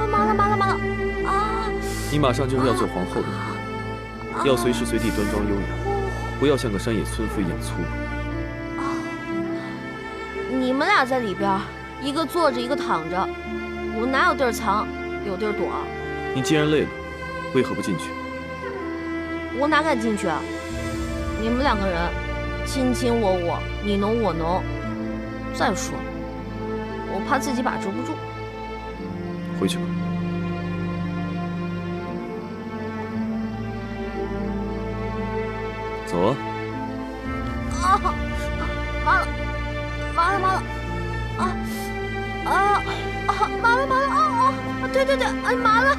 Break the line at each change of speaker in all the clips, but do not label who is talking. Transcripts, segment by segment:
麻了啊！
你马上就是要做皇后的人，要随时随地端庄优雅，不要像个山野村夫一样粗鲁。
你们俩在里边，一个坐着，一个躺着，我哪有地儿藏，有地儿躲？
你既然累了，为何不进去？
我哪敢进去啊！你们两个人卿卿我我，你侬我侬。再说了，我怕自己把持不住。
回去吧。走啊！
麻了！麻了！对，哎，麻了！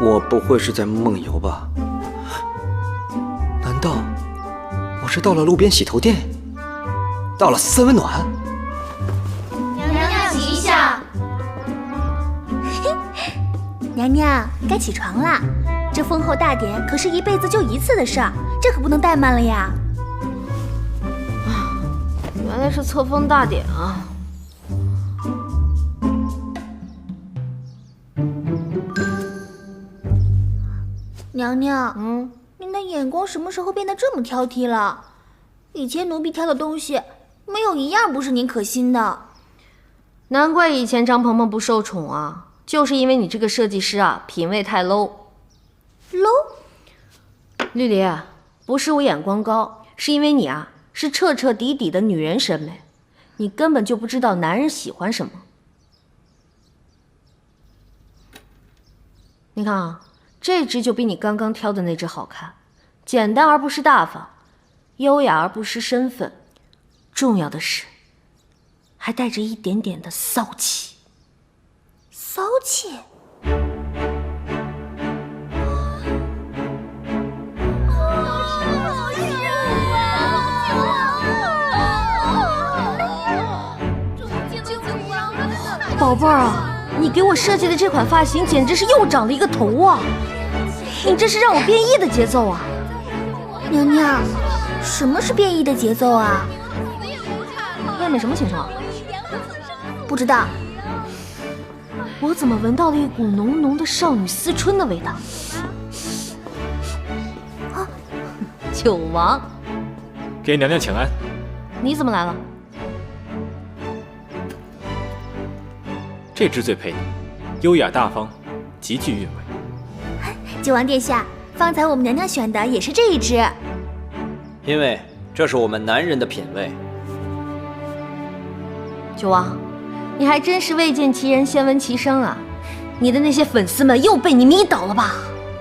我不会是在梦游吧？难道我是到了路边洗头店，到了三温暖？
娘娘吉祥。
娘娘该起床啦，这封后大典可是一辈子就一次的事儿，这可不能怠慢了呀。
原来是册封大典啊！
娘娘，您的眼光什么时候变得这么挑剔了？以前奴婢挑的东西，没有一样不是您可心的。
难怪以前张鹏鹏不受宠啊，就是因为你这个设计师啊，品味太 low。绿篱，不是我眼光高，是因为你啊，是彻彻底底的女人审美，你根本就不知道男人喜欢什么。你看啊。这只就比你刚刚挑的那只好看，简单而不失大方，优雅而不失身份，重要的是，还带着一点点的骚气。
骚气？
宝贝儿啊！你给我设计的这款发型简直是又长了一个头啊！你这是让我变异的节奏啊！
娘娘，什么是变异的节奏啊？
外面什么情况？
不知道。
我怎么闻到了一股浓浓的少女思春的味道？啊！九王，
给娘娘请安。
你怎么来了？
这只最配你，优雅大方，极具韵味。
九王殿下，方才我们娘娘选的也是这一只。
因为这是我们男人的品味。
九王，你还真是未见其人先闻其声啊！你的那些粉丝们又被你迷倒了吧？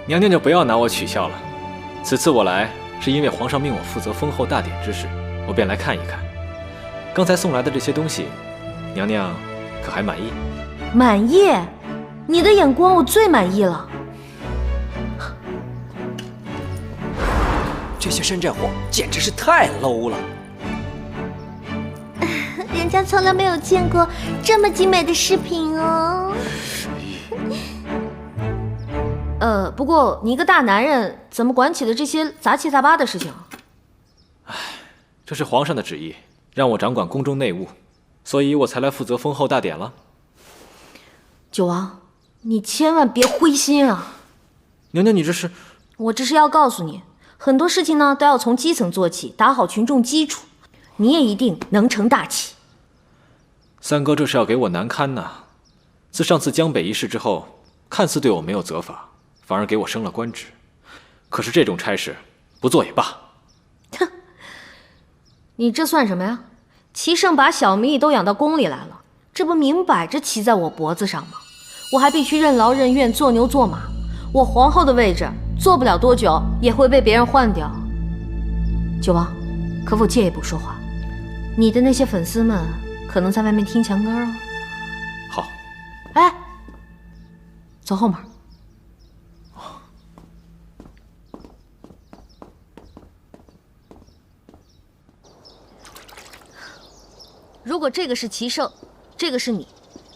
娘娘就不要拿我取笑了。此次我来是因为皇上命我负责封后大典之事，我便来看一看。刚才送来的这些东西，娘娘可还满意？
满意？你的眼光我最满意了。
这些山寨货简直是太 low 了。
人家从来没有见过这么精美的饰品哦。
不过你一个大男人怎么管起了这些杂七杂八的事情？
唉，这是皇上的旨意，让我掌管宫中内务，所以我才来负责封后大典了。
九王，你千万别灰心啊！
娘娘，你这是……
我这是要告诉你，很多事情呢都要从基层做起，打好群众基础，你也一定能成大器。
三哥这是要给我难堪呐！自上次江北一事之后，看似对我没有责罚，反而给我升了官职。可是这种差事不做也罢。
哼，你这算什么呀？齐胜把小迷都养到宫里来了，这不明摆着骑在我脖子上吗？我还必须任劳任怨，做牛做马。我皇后的位置做不了多久，也会被别人换掉。九王，可否借一步说话？你的那些粉丝们可能在外面听墙根哦。
好。
哎，走后门。如果这个是齐胜，这个是你，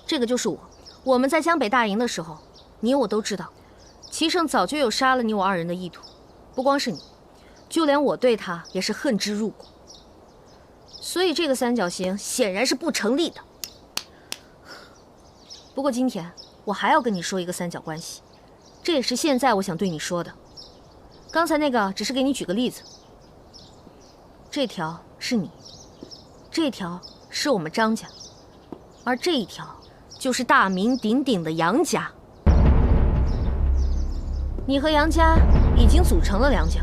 这个就是我。我们在江北大营的时候，你我都知道，齐胜早就有杀了你我二人的意图。不光是你，就连我对他也是恨之入骨。所以这个三角形显然是不成立的。不过今天我还要跟你说一个三角关系，这也是现在我想对你说的。刚才那个只是给你举个例子，这条是你，这条是我们张家，而这一条就是大名鼎鼎的杨家。你和杨家已经组成了两角，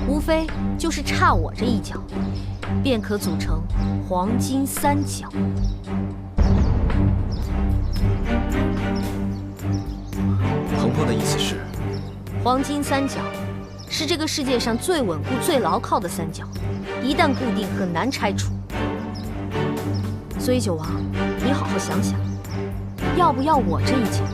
无非就是差我这一角，便可组成黄金三角。
彭婆的意思是，
黄金三角是这个世界上最稳固、最牢靠的三角，一旦固定，很难拆除。所以九王，你好好想想，要不要我这一角？